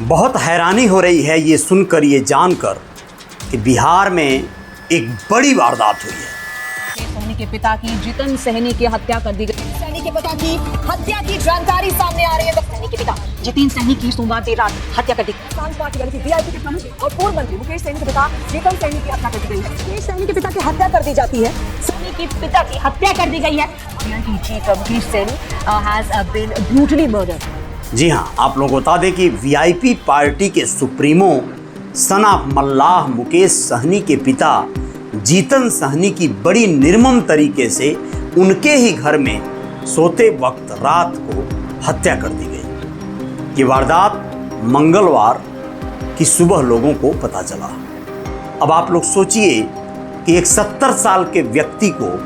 बहुत हैरानी हो रही है ये सुनकर, ये जानकर कि बिहार में एक बड़ी वारदात हुई है। सहनी के पिता की जितन सहनी की हत्या कर दी गई। सहनी के पिता की हत्या की जानकारी सामने आ रही है। सहनी के पिता जितेन सहनी की सोमवार देर रात हत्या कर दी गई। सांस पार्टी यानी कि वीआईपी के प्रमुख और पूर्व मंत्री मुकेश सहनी के पिता जितन सहनी की हत्या कर दी गई है। मुकेश सहनी के पिता की हत्या कर दी जाती है। सहनी के पिता की हत्या कर दी गई है। Chief Mukesh Sahani has been brutally murdered. जी हाँ, आप लोगों को बता दें कि वीआईपी पार्टी के supremo son of Mallah Mukesh Sahani के पिता जीतन सहनी की बड़ी निर्मम तरीके से उनके ही घर में सोते वक्त रात को हत्या कर दी गई। ये वारदात मंगलवार की सुबह लोगों को पता चला। अब आप लोग सोचिए कि एक 70 साल के व्यक्ति को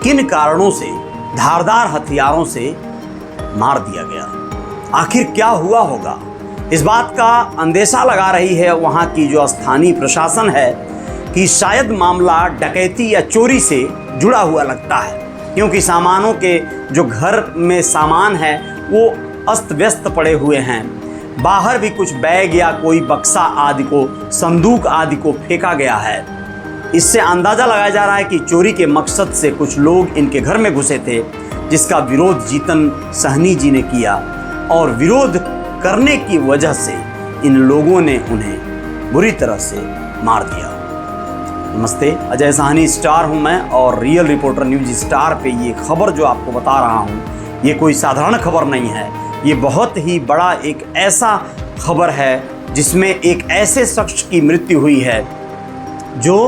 किन कारणों से धारदार हथियारों से मार दिया गया। आखिर क्या हुआ होगा, इस बात का अंदेशा लगा रही है वहाँ की जो स्थानीय प्रशासन है कि शायद मामला डकैती या चोरी से जुड़ा हुआ लगता है, क्योंकि सामानों के जो घर में सामान है वो अस्त व्यस्त पड़े हुए हैं। बाहर भी कुछ बैग या कोई बक्सा आदि को, संदूक आदि को फेंका गया है। इससे अंदाज़ा लगाया जा रहा है कि चोरी के मकसद से कुछ लोग इनके घर में घुसे थे, जिसका विरोध जीतन सहनी जी ने किया और विरोध करने की वजह से इन लोगों ने उन्हें बुरी तरह से मार दिया। नमस्ते, अजय साहनी स्टार हूं मैं और रियल रिपोर्टर न्यूज़ स्टार पे ये खबर जो आपको बता रहा हूं, ये कोई साधारण खबर नहीं है। ये बहुत ही बड़ा एक ऐसा खबर है जिसमें एक ऐसे शख्स की मृत्यु हुई है जो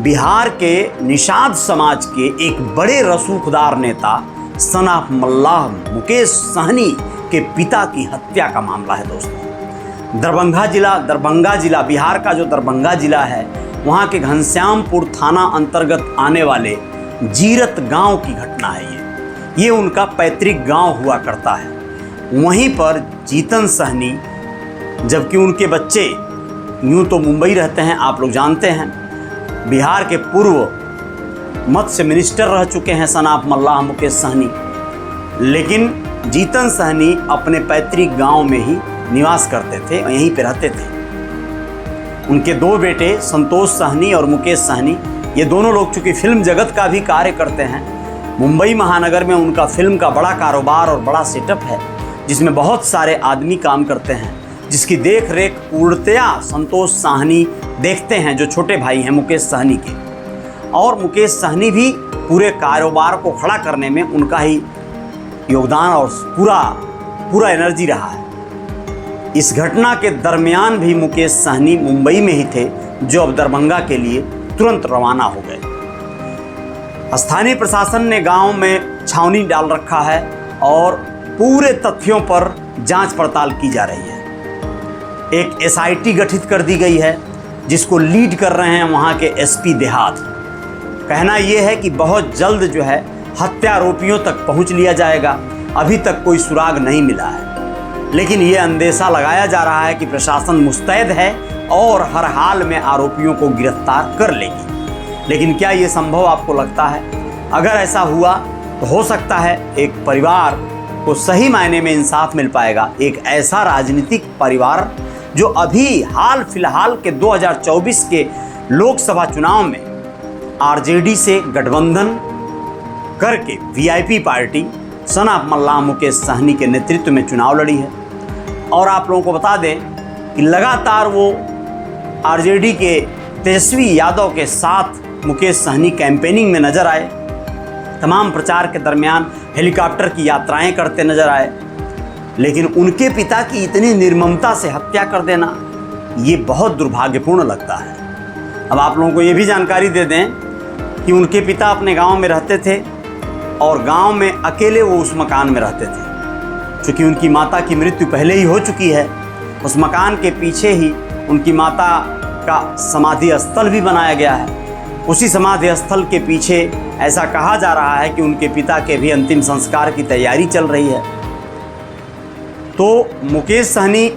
बिहार के निषाद समाज के एक बड़े रसूखदार नेता सन ऑफ मल्लाह मुकेश सहनी के पिता की हत्या का मामला है। दोस्तों, दरभंगा जिला बिहार का जो दरभंगा जिला है, वहाँ के घनश्यामपुर थाना अंतर्गत आने वाले जीरत गांव की घटना है। ये उनका पैतृक गांव हुआ करता है। वहीं पर जीतन सहनी, जबकि उनके बच्चे यूँ तो मुंबई रहते हैं, आप लोग जानते हैं, बिहार के पूर्व मत्स्य मिनिस्टर रह चुके हैं सन ऑफ मल्लाह मुकेश सहनी, लेकिन जीतन सहनी अपने पैतृक गांव में ही निवास करते थे, यहीं पे रहते थे। उनके दो बेटे संतोष सहनी और मुकेश सहनी, ये दोनों लोग चूँकि फिल्म जगत का भी कार्य करते हैं, मुंबई महानगर में उनका फिल्म का बड़ा कारोबार और बड़ा सेटअप है, जिसमें बहुत सारे आदमी काम करते हैं, जिसकी देख रेख पूर्णतया संतोष सहनी देखते हैं, जो छोटे भाई हैं मुकेश सहनी के। और मुकेश सहनी भी पूरे कारोबार को खड़ा करने में उनका ही योगदान और पूरा एनर्जी रहा है। इस घटना के दरमियान भी मुकेश सहनी मुंबई में ही थे, जो अब दरभंगा के लिए तुरंत रवाना हो गए। स्थानीय प्रशासन ने गांव में छावनी डाल रखा है और पूरे तथ्यों पर जांच पड़ताल की जा रही है। एक एसआईटी गठित कर दी गई है, जिसको लीड कर रहे हैं वहाँ के एसपी देहात। कहना यह है कि बहुत जल्द जो है हत्यारोपियों तक पहुंच लिया जाएगा। अभी तक कोई सुराग नहीं मिला है, लेकिन ये अंदेशा लगाया जा रहा है कि प्रशासन मुस्तैद है और हर हाल में आरोपियों को गिरफ्तार कर लेगी। लेकिन क्या ये संभव आपको लगता है? अगर ऐसा हुआ तो हो सकता है एक परिवार को सही मायने में इंसाफ मिल पाएगा। एक ऐसा राजनीतिक परिवार जो अभी हाल फिलहाल के 2024 के लोकसभा चुनाव में आरजेडी से गठबंधन करके VIP party sun of Mallah Mukesh Sahani के नेतृत्व में चुनाव लड़ी है। और आप लोगों को बता दें कि लगातार वो आरजेडी के तेजस्वी यादव के साथ मुकेश सहनी कैंपेनिंग में नजर आए। तमाम प्रचार के दरमियान हेलीकॉप्टर की यात्राएं करते नजर आए, लेकिन उनके पिता की इतनी निर्ममता से हत्या कर देना ये बहुत दुर्भाग्यपूर्ण लगता है। अब आप लोगों को ये भी जानकारी दे दें कि उनके पिता अपने गांव में रहते थे और गांव में अकेले वो उस मकान में रहते थे। चूँकि उनकी माता की मृत्यु पहले ही हो चुकी है, उस मकान के पीछे ही उनकी माता का समाधि स्थल भी बनाया गया है। उसी समाधि स्थल के पीछे ऐसा कहा जा रहा है कि उनके पिता के भी अंतिम संस्कार की तैयारी चल रही है। तो मुकेश सहनी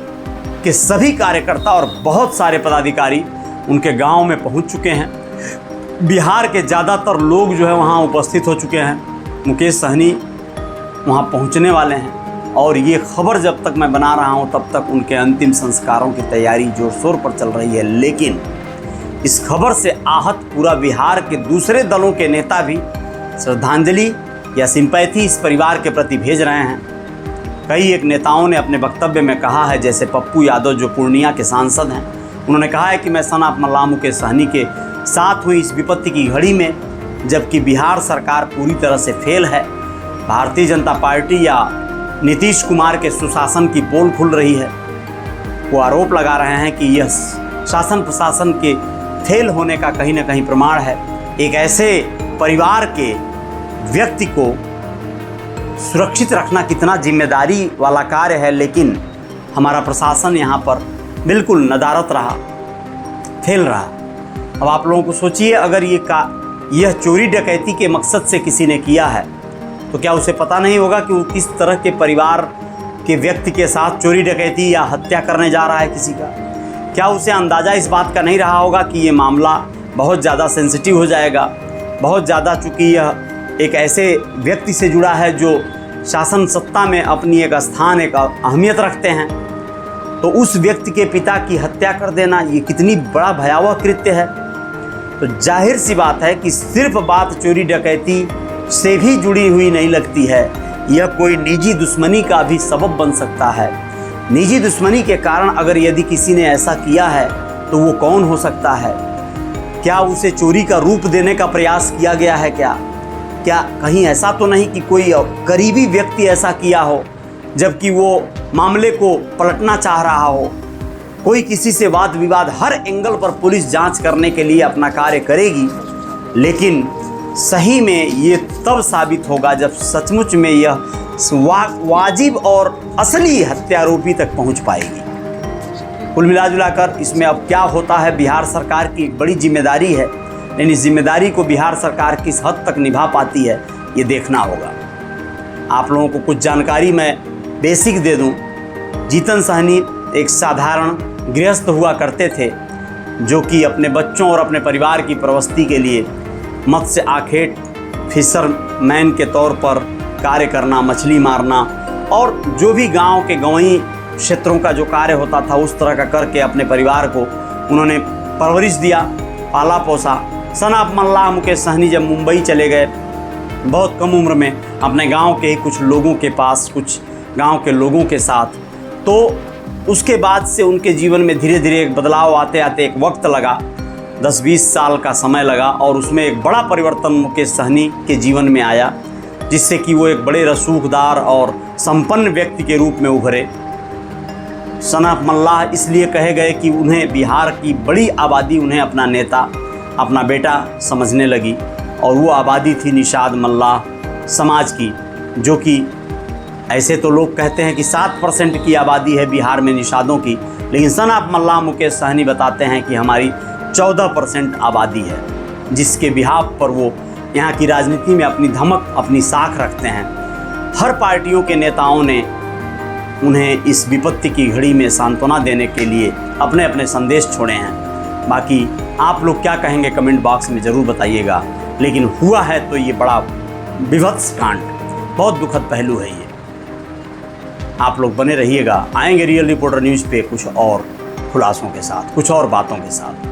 के सभी कार्यकर्ता और बहुत सारे पदाधिकारी उनके गांव में पहुंच चुके हैं। बिहार के ज़्यादातर लोग जो है वहां उपस्थित हो चुके हैं। मुकेश सहनी वहां पहुंचने वाले हैं और ये खबर जब तक मैं बना रहा हूँ तब तक उनके अंतिम संस्कारों की तैयारी जोर शोर पर चल रही है। लेकिन इस खबर से आहत पूरा बिहार के दूसरे दलों के नेता भी श्रद्धांजलि या सिंपैथी इस परिवार के प्रति भेज रहे हैं। कई एक नेताओं ने अपने वक्तव्य में कहा है, जैसे पप्पू यादव जो पूर्णिया के सांसद हैं, उन्होंने कहा है कि मैं सन ऑफ मल्लाह मुकेश सहनी के साथ हुई इस विपत्ति की घड़ी में, जबकि बिहार सरकार पूरी तरह से फेल है, भारतीय जनता पार्टी या नीतीश कुमार के सुशासन की पोल खुल रही है। वो आरोप लगा रहे हैं कि यह शासन प्रशासन के फेल होने का कहीं ना कहीं प्रमाण है। एक ऐसे परिवार के व्यक्ति को सुरक्षित रखना कितना जिम्मेदारी वाला कार्य है, लेकिन हमारा प्रशासन यहाँ पर बिल्कुल नदारत रहा, फेल रहा। अब आप लोगों को सोचिए, अगर यह चोरी डकैती के मकसद से किसी ने किया है तो क्या उसे पता नहीं होगा कि वो किस तरह के परिवार के व्यक्ति के साथ चोरी डकैती या हत्या करने जा रहा है किसी का? क्या उसे अंदाज़ा इस बात का नहीं रहा होगा कि ये मामला बहुत ज़्यादा सेंसिटिव हो जाएगा, बहुत ज़्यादा, चूँकि यह एक ऐसे व्यक्ति से जुड़ा है जो शासन सत्ता में अपनी एक स्थान, एक अहमियत रखते हैं, तो उस व्यक्ति के पिता की हत्या कर देना ये कितनी बड़ा भयावह कृत्य है। तो जाहिर सी बात है कि सिर्फ बात चोरी डकैती से भी जुड़ी हुई नहीं लगती है, यह कोई निजी दुश्मनी का भी सबब बन सकता है। निजी दुश्मनी के कारण अगर यदि किसी ने ऐसा किया है तो वो कौन हो सकता है? क्या उसे चोरी का रूप देने का प्रयास किया गया है? क्या कहीं ऐसा तो नहीं कि कोई करीबी व्यक्ति ऐसा किया हो जबकि वो मामले को पलटना चाह रहा हो? कोई किसी से वाद विवाद, हर एंगल पर पुलिस जांच करने के लिए अपना कार्य करेगी, लेकिन सही में ये तब साबित होगा जब सचमुच में यह वाजिब और असली हत्यारोपी तक पहुंच पाएगी। कुल मिलाजुलाकर इसमें अब क्या होता है, बिहार सरकार की एक बड़ी जिम्मेदारी है, लेकिन इस जिम्मेदारी को बिहार सरकार किस हद तक निभा पाती है ये देखना होगा। आप लोगों को कुछ जानकारी मैं बेसिक दे दूं। जीतन सहनी एक साधारण गृहस्थ हुआ करते थे जो कि अपने बच्चों और अपने परिवार की प्रवृत्ति के लिए मत्स्य आखेट फिशरमैन के तौर पर कार्य करना, मछली मारना और जो भी गांव के गंवई क्षेत्रों का जो कार्य होता था उस तरह का करके अपने परिवार को उन्होंने परवरिश दिया, पाला पोसा। सन ऑफ मल्लाह मुकेश सहनी जब मुंबई चले गए बहुत कम उम्र में अपने गांव के ही कुछ लोगों के पास, कुछ गांव के लोगों के साथ, तो उसके बाद से उनके जीवन में धीरे धीरे एक बदलाव आते आते एक वक्त लगा, 10-20 साल का समय लगा और उसमें एक बड़ा परिवर्तन मुकेश सहनी के जीवन में आया, जिससे कि वो एक बड़े रसूखदार और संपन्न व्यक्ति के रूप में उभरे। सन ऑफ मल्लाह इसलिए कहे गए कि उन्हें बिहार की बड़ी आबादी उन्हें अपना नेता, अपना बेटा समझने लगी, और वो आबादी थी निषाद मल्लाह समाज की, जो कि ऐसे तो लोग कहते हैं कि 7% की आबादी है बिहार में निषादों की, लेकिन सन ऑफ मल्लाह मुकेश सहनी बताते हैं कि हमारी 14% आबादी है, जिसके बिहाफ पर वो यहाँ की राजनीति में अपनी धमक, अपनी साख रखते हैं। हर पार्टियों के नेताओं ने उन्हें इस विपत्ति की घड़ी में सांत्वना देने के लिए अपने अपने संदेश छोड़े हैं। बाकी आप लोग क्या कहेंगे कमेंट बॉक्स में ज़रूर बताइएगा, लेकिन हुआ है तो ये बड़ा विभत्स कांड, बहुत दुखद पहलू है ये। आप लोग बने रहिएगा, आएंगे रियल रिपोर्टर न्यूज़ पे कुछ और खुलासों के साथ, कुछ और बातों के साथ।